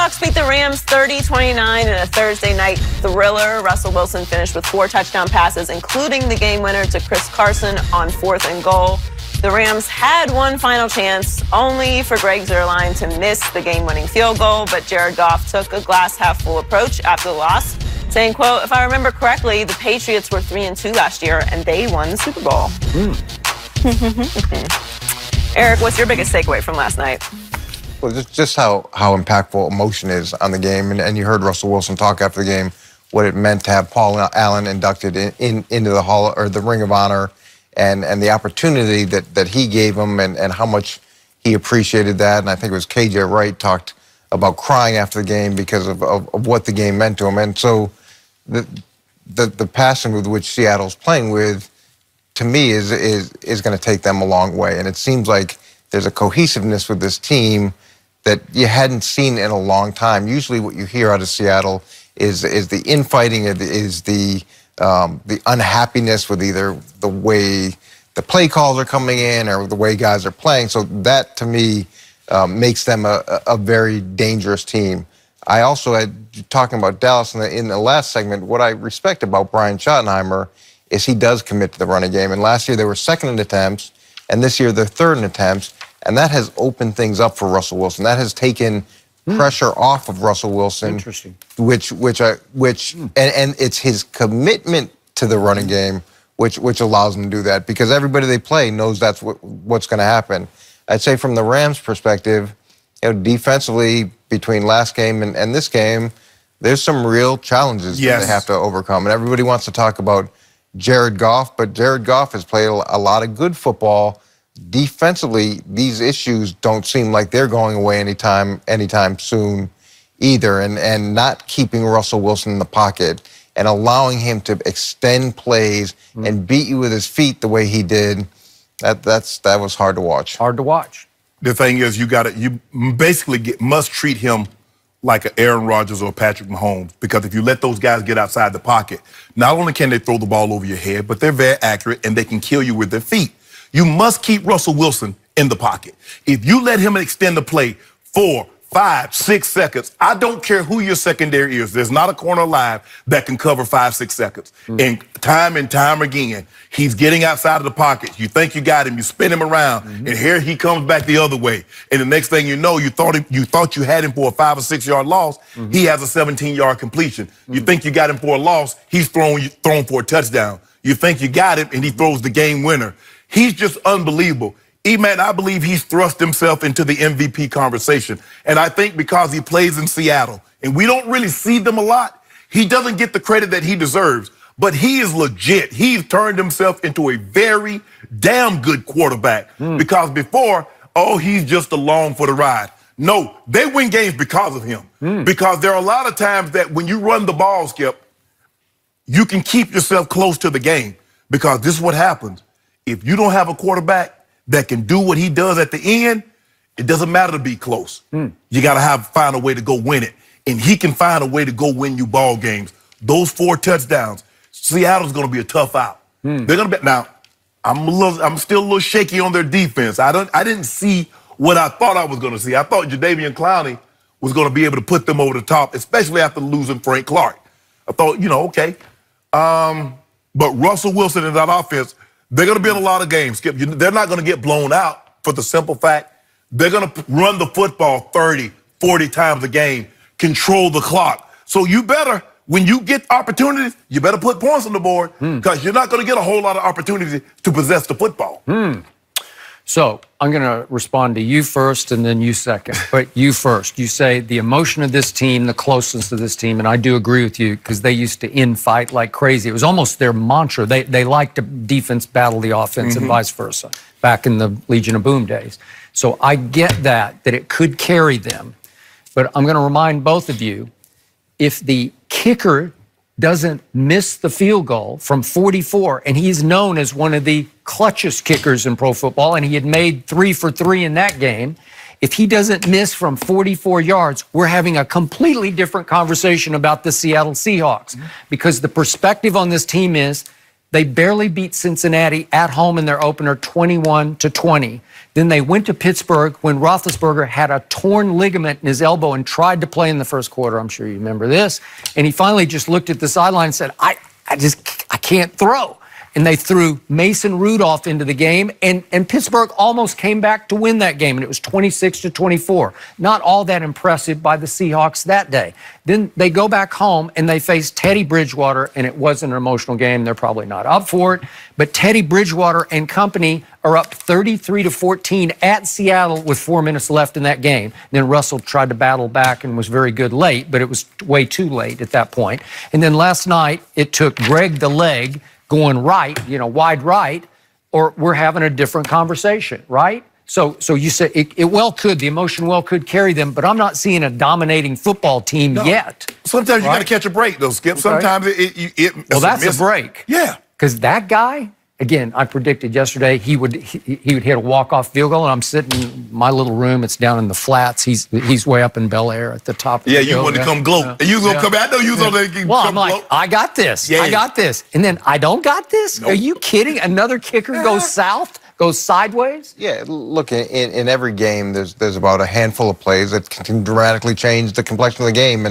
Seahawks beat the Rams 30-29 in a Thursday night thriller. Russell Wilson finished with 4 touchdown passes, including the game winner to Chris Carson on 4th and goal. The Rams had one final chance, only for Greg Zuerlein to miss the game-winning field goal, but Jared Goff took a glass-half-full approach after the loss, saying, quote, "If I remember correctly, the Patriots were 3-2 last year, and they won the Super Bowl." Eric, what's your biggest takeaway from last night? Well, just how impactful emotion is on the game. And you heard Russell Wilson talk after the game what it meant to have Paul Allen inducted into the Hall or the Ring of Honor and the opportunity that he gave him and how much he appreciated that. And I think it was KJ Wright talked about crying after the game because of what the game meant to him. And so the passion with which Seattle's playing with, to me, is going to take them a long way. And it seems like there's a cohesiveness with this team that you hadn't seen in a long time. Usually what you hear out of Seattle is the infighting, is the unhappiness with either the way the play calls are coming in or the way guys are playing. So that, to me, makes them a very dangerous team. I also had, talking about Dallas in the last segment, what I respect about Brian Schottenheimer is he does commit to the running game. And last year they were second in attempts, and this year they're third in attempts. And that has opened things up for Russell Wilson. That has taken pressure off of Russell Wilson. Interesting. And it's his commitment to the running game which allows him to do that, because everybody they play knows that's what's going to happen. I'd say from the Rams' perspective, defensively between last game and this game, there's some real challenges that they have to overcome. And everybody wants to talk about Jared Goff, but Jared Goff has played a lot of good football. Defensively, these issues don't seem like they're going away anytime soon either. And not keeping Russell Wilson in the pocket and allowing him to extend plays and beat you with his feet the way he did, that was hard to watch. Hard to watch. The thing is, you basically must treat him like an Aaron Rodgers or a Patrick Mahomes, because if you let those guys get outside the pocket, not only can they throw the ball over your head, but they're very accurate and they can kill you with their feet. You must keep Russell Wilson in the pocket. If you let him extend the play 4, 5, 6 seconds, I don't care who your secondary is. There's not a corner alive that can cover 5, 6 seconds. And time again, he's getting outside of the pocket. You think you got him, you spin him around, and here he comes back the other way. And the next thing you know, you thought you had him for a 5 or 6 yard loss. He has a 17-yard completion. You think you got him for a loss, he's thrown for a touchdown. You think you got him, and he throws the game winner. He's just unbelievable. E-Man, I believe he's thrust himself into the MVP conversation. And I think because he plays in Seattle, and we don't really see them a lot, he doesn't get the credit that he deserves. But he is legit. He's turned himself into a very damn good quarterback. Because before, he's just along for the ride. No, they win games because of him. Because there are a lot of times that when you run the ball, Skip, you can keep yourself close to the game. Because this is what happens. If you don't have a quarterback that can do what he does at the end, it doesn't matter to be close. You got to find a way to go win it. And he can find a way to go win you ball games. Those 4 touchdowns, Seattle's going to be a tough out. They're going to be, now, I'm still a little shaky on their defense. I didn't see what I thought I was going to see. I thought Jadeveon Clowney was going to be able to put them over the top, especially after losing Frank Clark. I thought, okay. But Russell Wilson in that offense, they're going to be in a lot of games, Skip. They're not going to get blown out for the simple fact they're going to run the football 30, 40 times a game, control the clock. So you better, when you get opportunities, you better put points on the board, because you're not going to get a whole lot of opportunities to possess the football. So I'm going to respond to you first and then you second. But you first. You say the emotion of this team, the closeness of this team, and I do agree with you, because they used to infight like crazy. It was almost their mantra. They liked to defense battle the offense and vice versa back in the Legion of Boom days. So I get that it could carry them. But I'm going to remind both of you, if the kicker doesn't miss the field goal from 44, and he's known as one of the clutchest kickers in pro football, and he had made 3 for 3 in that game. If he doesn't miss from 44 yards, we're having a completely different conversation about the Seattle Seahawks, because the perspective on this team is They barely beat Cincinnati at home in their opener 21-20. Then they went to Pittsburgh when Roethlisberger had a torn ligament in his elbow and tried to play in the first quarter. I'm sure you remember this. And he finally just looked at the sideline and said, I can't throw. And they threw Mason Rudolph into the game, and Pittsburgh almost came back to win that game, and it was 26-24. Not all that impressive by the Seahawks that day. Then they go back home, and they face Teddy Bridgewater, and it wasn't an emotional game. They're probably not up for it. But Teddy Bridgewater and company are up 33-14 at Seattle with 4 minutes left in that game. Then Russell tried to battle back and was very good late, but it was way too late at that point. And then last night, it took Greg the Leg going right, wide right, or we're having a different conversation, right? So you say the emotion well could carry them, but I'm not seeing a dominating football team yet. Sometimes you got to catch a break, though, Skip. Okay. Sometimes that's a break. Yeah. Because that guy, again, I predicted yesterday he would hit a walk-off field goal, and I'm sitting in my little room. It's down in the flats. He's way up in Bel Air at the top of the you want to come gloat. You going to come out? I know you going to Well, I'm like, I got this. Yeah. I got this. And then I don't got this? Nope. Are you kidding? Another kicker goes south? Goes sideways? Yeah, look, in every game, there's about a handful of plays that can dramatically change the complexion of the game.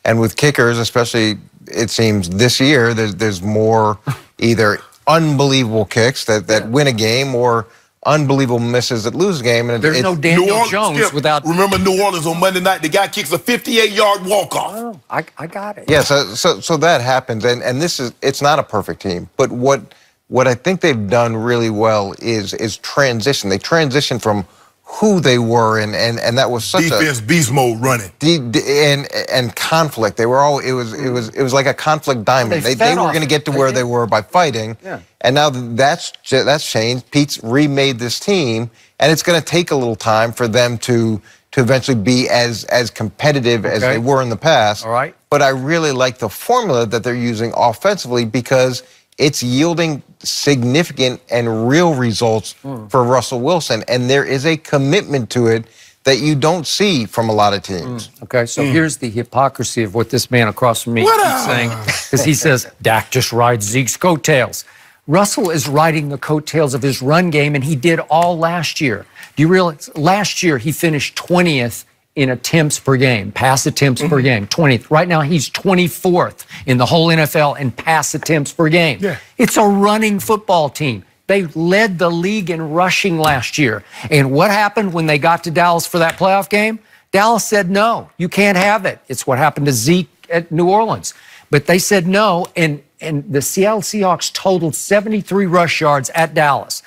And with kickers, especially, it seems this year, there's more either unbelievable kicks that win a game or unbelievable misses that lose a game. And there's no Daniel Jones without... Remember New Orleans on Monday night? The guy kicks a 58-yard walk-off. Oh, I got it. Yeah, so that happens. And it's not a perfect team. But what I think they've done really well is transition. They transition from who they were, and that was such defense beast mode running and conflict. They were all it was like a conflict diamond. They were going to get to where they were by fighting, and now that's changed. Pete's remade this team, and it's going to take a little time for them to eventually be as competitive as they were in the past. All right, but I really like the formula that they're using offensively because it's yielding significant and real results for Russell Wilson. And there is a commitment to it that you don't see from a lot of teams. Okay, so here's the hypocrisy of what this man across from me keeps saying. Because he says, Dak just rides Zeke's coattails. Russell is riding the coattails of his run game, and he did all last year. Do you realize last year he finished 20th in attempts per game, pass attempts per game, 20th. Right now, he's 24th in the whole NFL in pass attempts per game. Yeah. It's a running football team. They led the league in rushing last year. And what happened when they got to Dallas for that playoff game? Dallas said, no, you can't have it. It's what happened to Zeke at New Orleans. But they said no, and the Seattle Seahawks totaled 73 rush yards at Dallas.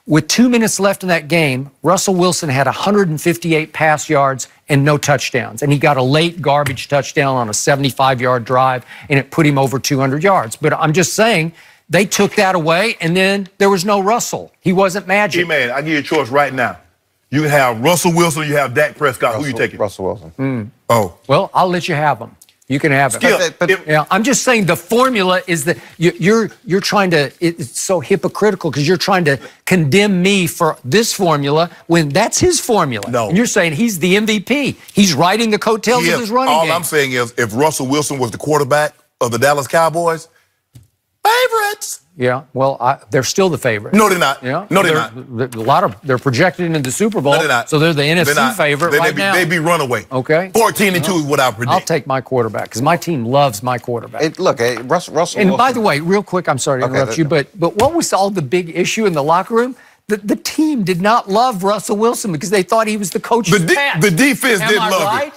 With 2 minutes left in that game, Russell Wilson had 158 pass yards and no touchdowns. And he got a late garbage touchdown on a 75-yard drive, and it put him over 200 yards. But I'm just saying, they took that away, and then there was no Russell. He wasn't magic. Hey, man, I give you a choice right now. You can have Russell Wilson, you have Dak Prescott. Who you taking? Russell Wilson. Oh. Well, I'll let you have him. You can have it. Skip, I'm just saying the formula is that you're trying to, it's so hypocritical because you're trying to condemn me for this formula when that's his formula. No. And you're saying he's the MVP. He's riding the coattails of his running game. All I'm saying is if Russell Wilson was the quarterback of the Dallas Cowboys, favorites. Yeah, well, they're still the favorite. No, they're not. Yeah, no, they're not. They're projected into the Super Bowl. No, they're not. So they're the NFC favorite right now. They'd be runaway. Okay. 14-2 is what I predict. I'll take my quarterback because my team loves my quarterback. Russell And Wilson. by the way, real quick, I'm sorry to interrupt you, but what was all the big issue in the locker room? The team did not love Russell Wilson because they thought he was the coach's pet. The defense didn't love it.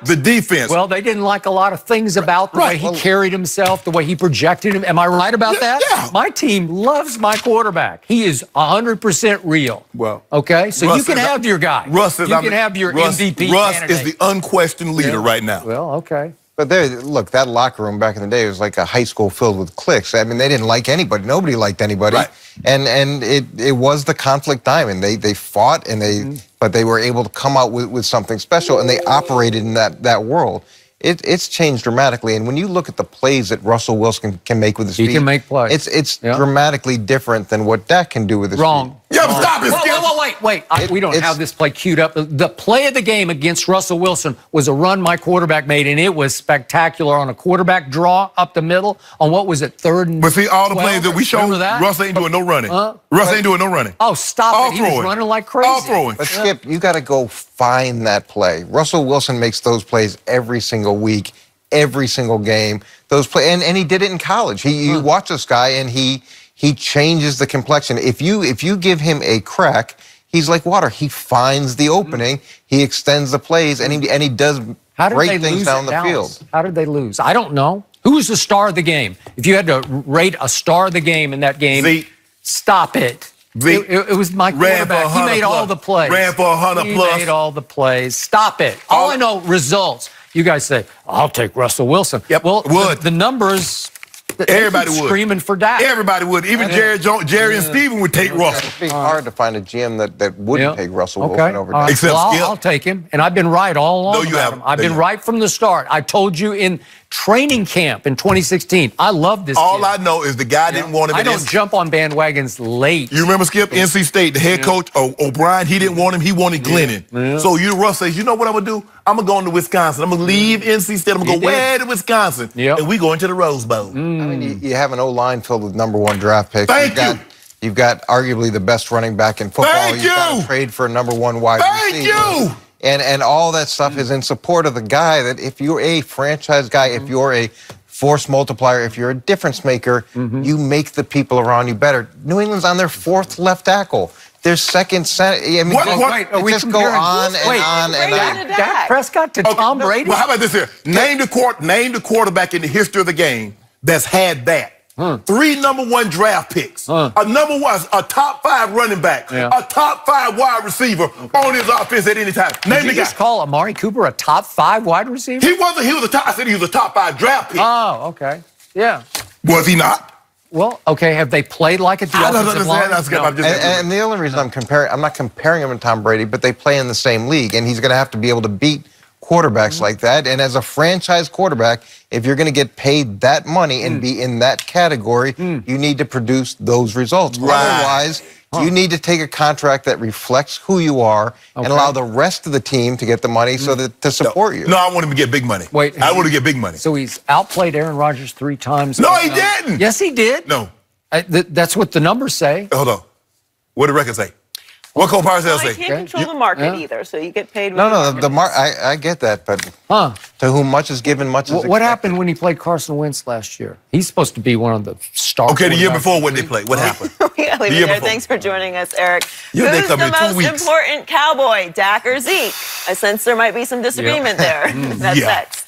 The defense. Well, they didn't like a lot of things about the way he carried himself, the way he projected him. Am I right about that? Yeah. My team loves my quarterback. He is 100% real. Well, okay, so you can have your guy. You can have your MVP Russ candidate. is the unquestioned leader right now. Well, okay. But look, that locker room back in the day was like a high school filled with cliques. I mean, they didn't like anybody. Nobody liked anybody. Right. And it was the conflict diamond. They fought, but they were able to come out with something special, and they operated in that world. It's changed dramatically. And when you look at the plays that Russell Wilson can make with his feet, he can make plays. It's dramatically different than what Dak can do with his feet. Wrong. Yeah, stop it, Skip. Wait. We don't have this play queued up. The play of the game against Russell Wilson was a run my quarterback made, and it was spectacular on a quarterback draw up the middle on what was it, 3rd and But see, all the 12? plays that we showed, Russ ain't doing no running. Russ ain't doing no running. Oh, stop All it. He was throwing. running like crazy. All throwing. But Skip, you got to go find that play. Russell Wilson makes those plays every single week, every single game. Those play, and he did it in college. You watch this guy, and he changes the complexion. If you give him a crack, he's like water. He finds the opening, he extends the plays, and he does great things down the field. How did they lose? I don't know. Who was the star of the game? If you had to rate a star of the game in that game, stop it. It was my quarterback. He made all the plays. Ran for 100 he plus. He made all the plays. Stop it. All I know, results. You guys say, I'll take Russell Wilson. Yep, well, would. The numbers, everybody would. Screaming for Dak. Everybody would. Even Jerry and Steven would take Russell. It'd be hard to find a GM that wouldn't take Russell Wilson over Dak. Except Skip. I'll take him, and I've been right all along. No, you haven't. I've been right from the start. I told you in training camp in 2016. I love this All kid. I know is the guy didn't want him. I don't jump on bandwagons late. You remember, Skip, NC State, the head coach, O'Brien, he didn't want him. He wanted Glennon. So Russ says, you know what I'm going to do? I'm going to go into Wisconsin. I'm going to leave NC State. I'm going to go way to Wisconsin. And we go into the Rose Bowl. I mean, you have an O-line filled with #1 draft picks. Thank you. You've got arguably the best running back in football. You've got to trade for a #1 wide receiver. Thank you. And all that stuff is in support of the guy that if you're a franchise guy, if you're a force multiplier, if you're a difference maker, you make the people around you better. New England's on their 4th left tackle. Their 2nd center. I mean, just go on and on and on. Dak Prescott to Tom Brady? Well, how about this here? Name the quarterback in the history of the game that's had that. 3 #1 draft picks, a top 5 running back, a top 5 wide receiver on his offense at any time. Name the guy. Just call Amari Cooper a top 5 wide receiver? He wasn't. He was a top. I said he was a top 5 draft pick. Oh, okay. Yeah. Was he not? Well, okay. Have they played like it? I don't understand. And the only reason I'm not comparing him to Tom Brady, but they play in the same league, and he's going to have to be able to beat quarterbacks like that. And as a franchise quarterback, if you're going to get paid that money and be in that category, you need to produce those results. Otherwise, you need to take a contract that reflects who you are and allow the rest of the team to get the money so that to support you. No, I want him to get big money. Wait, I want to get big money. So he's outplayed Aaron Rodgers 3 times. No, he didn't. Yes, he did. No. That's what the numbers say. Hold on. What did the record say? What Cole Parcells say? You can't control the market either, so you get paid. I get that, but to whom much is given, much is expected. What happened when he played Carson Wentz last year? He's supposed to be one of the stars. Okay, the year before when they played, what happened? Yeah, leave it there. Thanks for joining us, Eric. Yeah, Who's the most important Cowboy, Dak or Zeke? I sense there might be some disagreement there. That's next.